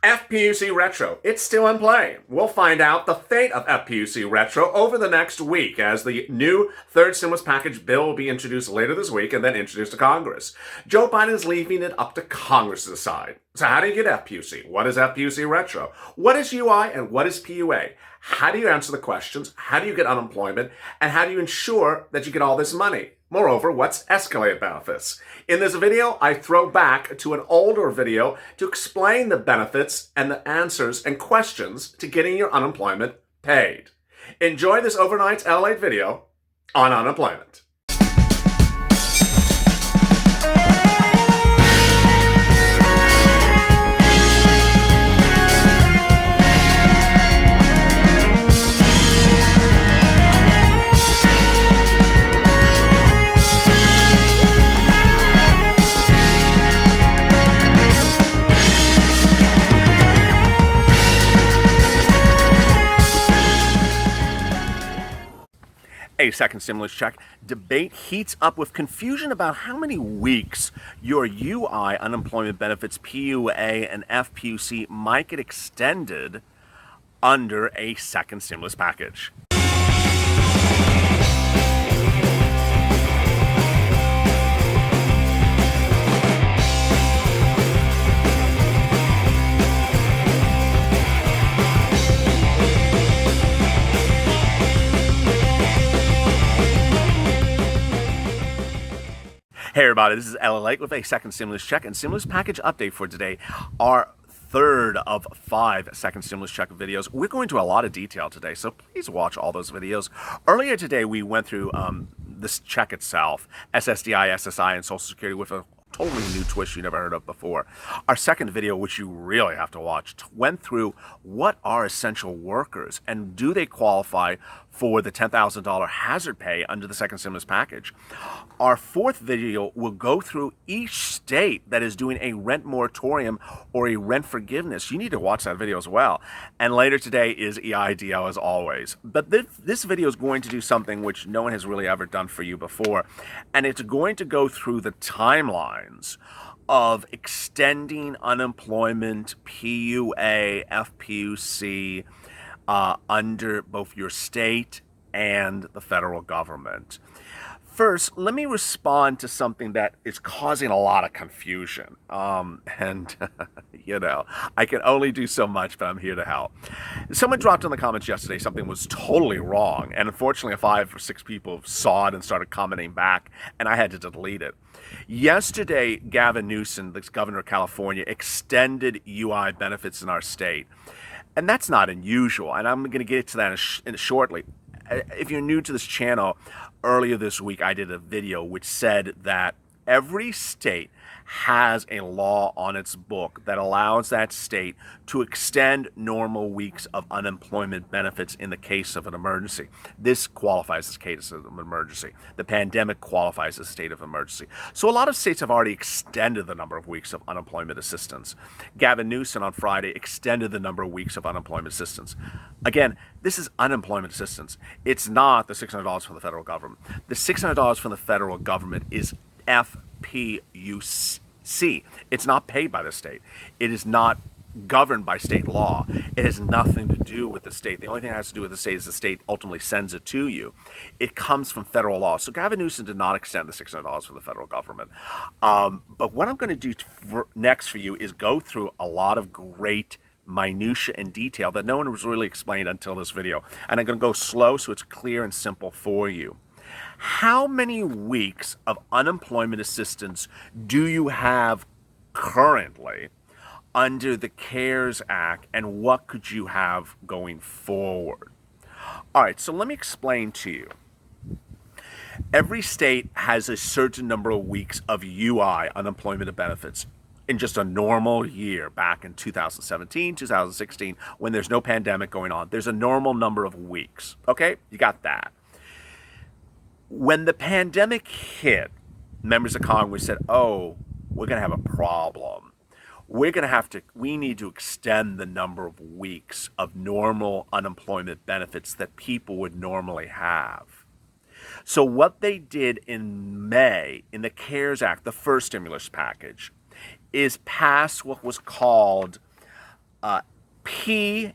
FPUC Retro, it's still in play. We'll find out the fate of FPUC Retro over the next week as the new third stimulus package bill will be introduced later this week and then introduced to Congress. Joe Biden is leaving it up to Congress to decide. So how do you get FPUC? What is FPUC Retro? What is UI and what is PUA? How do you answer the questions? How do you get unemployment? And how do you ensure that you get all this money? Moreover, what's escalated benefits? In this video, I throw back to an older video to explain the benefits and the answers and questions to getting your unemployment paid. Enjoy this overnight's LALATE video on unemployment. A second stimulus check. Debate heats up with confusion about how many weeks your UI unemployment benefits, PUA, and FPUC might get extended under a second stimulus package. Hey everybody, this is LALATE with a second stimulus check and stimulus package update for today. Our third of 5 second stimulus check videos. We're going into a lot of detail today, so please watch all those videos. Earlier today, we went through this check itself, SSDI, SSI, and Social Security with a totally new twist you never heard of before. Our second video, which you really have to watch, went through what are essential workers and do they qualify for the $10,000 hazard pay under the second stimulus package. Our fourth video will go through each state that is doing a rent moratorium or a rent forgiveness. You need to watch that video as well. And later today is EIDL as always. But this video is going to do something which no one has really ever done for you before. And it's going to go through the timelines of extending unemployment, PUA, FPUC, under both your state and the federal government. First, let me respond to something that is causing a lot of confusion. You know, I can only do so much, but I'm here to help. Someone dropped in the comments yesterday something was totally wrong, and unfortunately 5 or 6 people saw it and started commenting back, and I had to delete it. Yesterday, Gavin Newsom, the governor of California, extended UI benefits in our state. And that's not unusual, and I'm going to get to that shortly. If you're new to this channel, earlier this week I did a video which said that every state has a law on its book that allows that state to extend normal weeks of unemployment benefits in the case of an emergency. This qualifies as a case of an emergency. The pandemic qualifies as a state of emergency. So a lot of states have already extended the number of weeks of unemployment assistance. Gavin Newsom on Friday extended the number of weeks of unemployment assistance. Again, this is unemployment assistance. It's not the $600 from the federal government. The $600 from the federal government is FPUC. It's not paid by the state. It is not governed by state law. It has nothing to do with the state. The only thing it has to do with the state is the state ultimately sends it to you. It comes from federal law. So Gavin Newsom did not extend the $600 from the federal government. But what I'm going to do next for you is go through a lot of great minutia and detail that no one was really explained until this video. And I'm going to go slow so it's clear and simple for you. How many weeks of unemployment assistance do you have currently under the CARES Act, and what could you have going forward? All right, so let me explain to you. Every state has a certain number of weeks of UI, unemployment benefits, in just a normal year back in 2017, 2016, when there's no pandemic going on. There's a normal number of weeks, okay? You got that. When the pandemic hit, members of Congress said, oh, we're going to have a problem. We need to extend the number of weeks of normal unemployment benefits that people would normally have. So what they did in May, in the CARES Act, the first stimulus package, is pass what was called PEUC,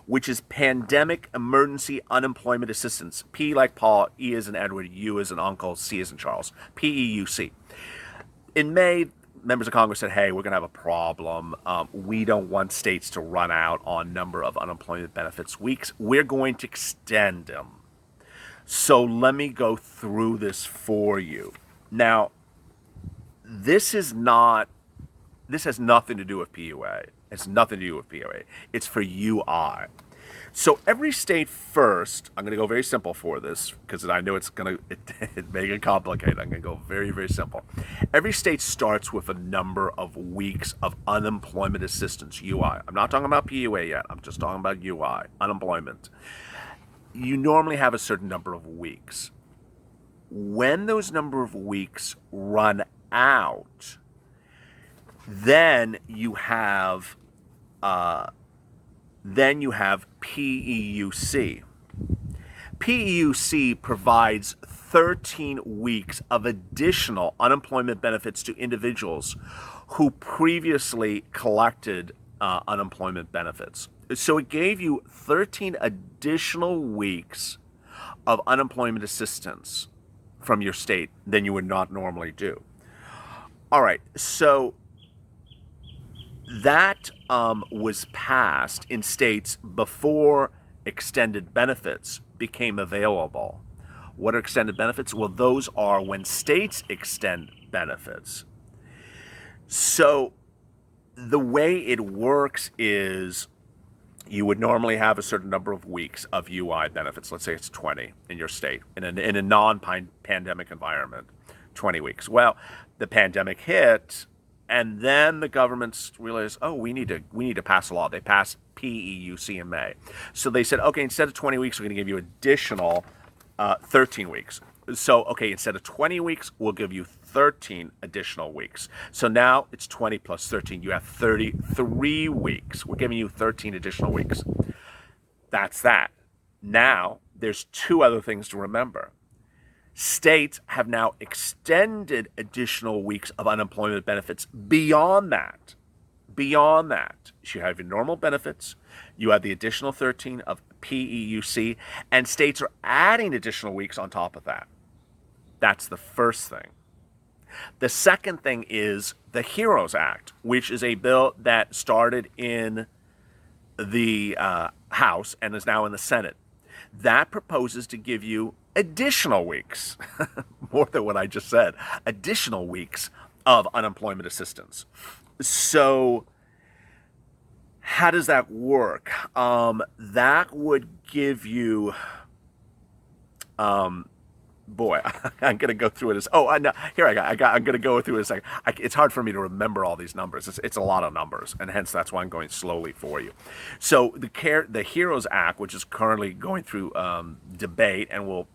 which is Pandemic Emergency Unemployment Assistance. P like Paul, E as in Edward, U as in Uncle, C as in Charles. PEUC. In May, members of Congress said, hey, we're going to have a problem. We don't want states to run out on number of unemployment benefits weeks. We're going to extend them. So let me go through this for you. Now, this has nothing to do with PUA. It's nothing to do with PUA. It's for UI. So every state first, I'm going to go very simple for this because I know it's going to make it complicated. I'm going to go very, very simple. Every state starts with a number of weeks of unemployment assistance, UI. I'm not talking about PUA yet. I'm just talking about UI, unemployment. You normally have a certain number of weeks. When those number of weeks run out, then you have PEUC. PEUC provides 13 weeks of additional unemployment benefits to individuals who previously collected unemployment benefits. So it gave you 13 additional weeks of unemployment assistance from your state than you would not normally do. All right, so that was passed in states before extended benefits became available. What are extended benefits? Well, those are when states extend benefits. So the way it works is you would normally have a certain number of weeks of UI benefits. Let's say it's 20 in your state, in a non-pandemic environment, 20 weeks. Well, the pandemic hit, and then the governments realized, oh, we need to pass a law. They passed PEUC in May. So they said, okay, instead of 20 weeks, we're going to give you additional 13 weeks. So, okay, instead of 20 weeks, we'll give you 13 additional weeks. So now it's 20 plus 13. You have 33 weeks. We're giving you 13 additional weeks. That's that. Now, there's two other things to remember. States have now extended additional weeks of unemployment benefits beyond that. Beyond that, you have your normal benefits, you have the additional 13 of PEUC, and states are adding additional weeks on top of that. That's the first thing. The second thing is the HEROES Act, which is a bill that started in the House and is now in the Senate. That proposes to give you additional weeks, more than what I just said, additional weeks of unemployment assistance. So how does that work? That would give you, boy, I'm going to go through it as, I'm going to go through it as a second. It's hard for me to remember all these numbers. It's a lot of numbers, and hence that's why I'm going slowly for you. So the HEROES Act, which is currently going through debate and will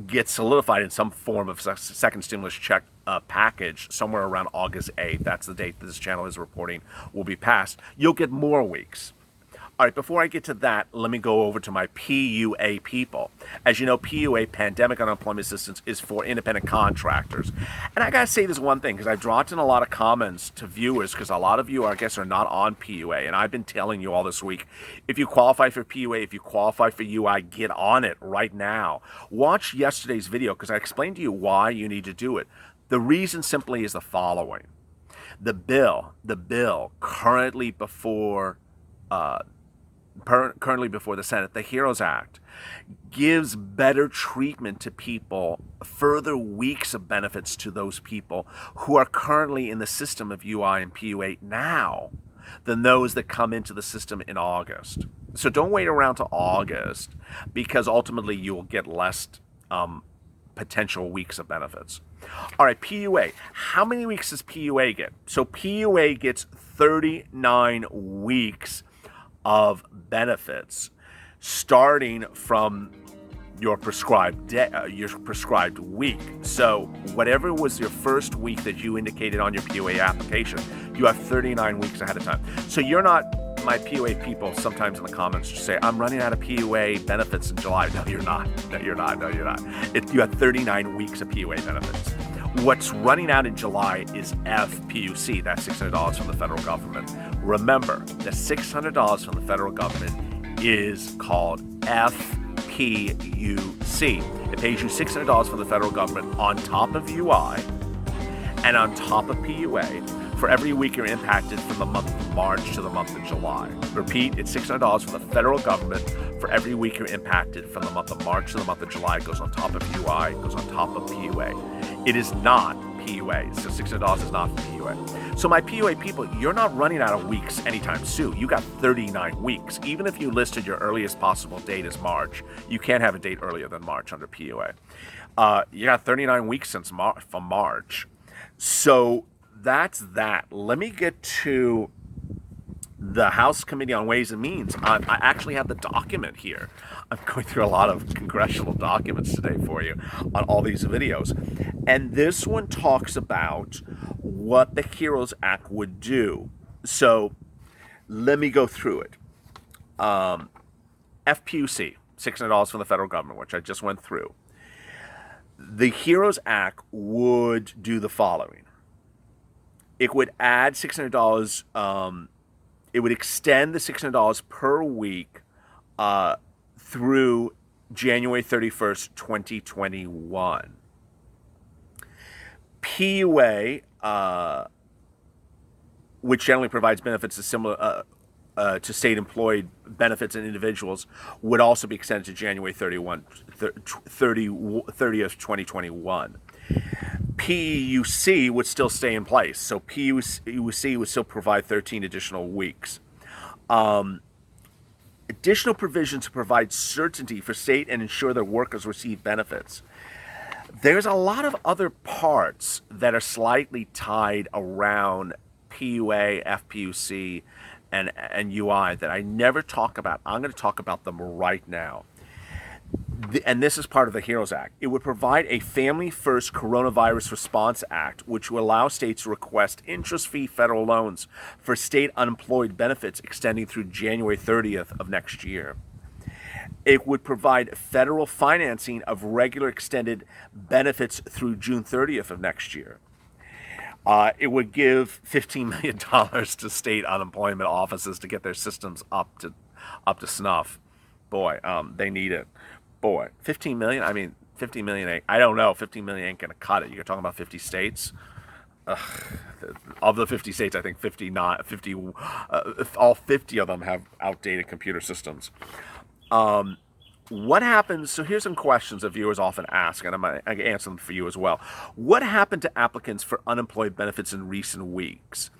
get solidified in some form of second stimulus check package somewhere around August 8th. That's the date that this channel is reporting will be passed. You'll get more weeks. All right, before I get to that, let me go over to my PUA people. As you know, PUA, Pandemic Unemployment Assistance, is for independent contractors. And I got to say this one thing, because I've dropped in a lot of comments to viewers, because a lot of you, I guess, are not on PUA. And I've been telling you all this week, if you qualify for PUA, if you qualify for UI, get on it right now. Watch yesterday's video, because I explained to you why you need to do it. The reason simply is the following. The bill currently before the Senate, the HEROES Act, gives better treatment to people, further weeks of benefits to those people who are currently in the system of UI and PUA now than those that come into the system in August. So don't wait around to August, because ultimately you will get less potential weeks of benefits. All right, PUA. How many weeks does PUA get? So PUA gets 39 weeks of benefits starting from your prescribed week. So whatever was your first week that you indicated on your PUA application, you have 39 weeks ahead of time. So you're not, my PUA people sometimes in the comments just say, I'm running out of PUA benefits in July. No, you're not. You have 39 weeks of PUA benefits. What's running out in July is FPUC, that's $600 from the federal government. Remember, the $600 from the federal government is called FPUC. It pays you $600 from the federal government on top of UI and on top of PUA for every week you're impacted from the month of March to the month of July. Repeat, it's $600 from the federal government for every week you're impacted from the month of March to the month of July. It goes on top of UI, it goes on top of PUA. It is not PUA, so $600 is not PUA. So my PUA people, you're not running out of weeks anytime soon. You got 39 weeks. Even if you listed your earliest possible date as March, you can't have a date earlier than March under PUA. You got 39 weeks since from March. So that's that. Let me get to the House Committee on Ways and Means. I actually have the document here. I'm going through a lot of congressional documents today for you on all these videos. And this one talks about what the HEROES Act would do. So let me go through it. FPUC, $600 from the federal government, which I just went through. The HEROES Act would do the following. It would add $600, it would extend the $600 per week through January 31st, 2021. PUA, which generally provides benefits similar to state employed benefits and individuals, would also be extended to January 30th, 2021. PUC would still stay in place, so PUC would still provide 13 additional weeks. Additional provisions to provide certainty for state and ensure that workers receive benefits. There's a lot of other parts that are slightly tied around PUA, FPUC, and UI that I never talk about. I'm going to talk about them right now. And this is part of the HEROES Act. It would provide a Family First Coronavirus Response Act, which will allow states to request interest-free federal loans for state unemployed benefits extending through January 30th of next year. It would provide federal financing of regular extended benefits through June 30th of next year. It would give $15 million to state unemployment offices to get their systems up to snuff. Boy, they need it. Boy, 15 million? I mean, 50 million ain't, I don't know, 15 million ain't going to cut it. You're talking about 50 states? Of the 50 states, I think all 50 of them have outdated computer systems. What happens, so here's some questions that viewers often ask, and I can answer them for you as well. What happened to applicants for unemployed benefits in recent weeks?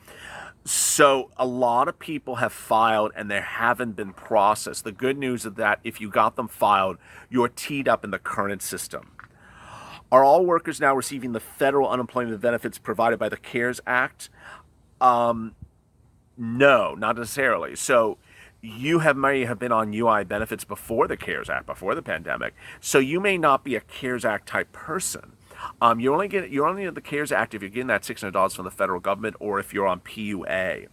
So a lot of people have filed and they haven't been processed. The good news is that if you got them filed, you're teed up in the current system. Are all workers now receiving the federal unemployment benefits provided by the CARES Act? No, not necessarily. So you may have been on UI benefits before the CARES Act, before the pandemic. So you may not be a CARES Act type person. You're only in the CARES Act if you're getting that $600 from the federal government or if you're on PUA.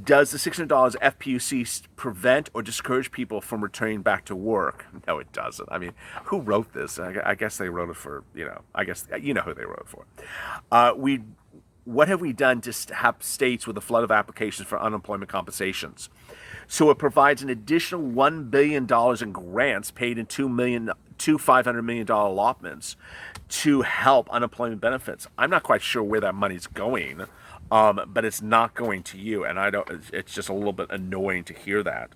Does the $600 FPUC prevent or discourage people from returning back to work? No, it doesn't. I mean, who wrote this? I guess they wrote it for, I guess you know who they wrote it for. What have we done to have states with a flood of applications for unemployment compensations? So it provides an additional $1 billion in grants paid in two $500 million allotments to help unemployment benefits. I'm not quite sure where that money's going, but it's not going to you, and it's just a little bit annoying to hear that.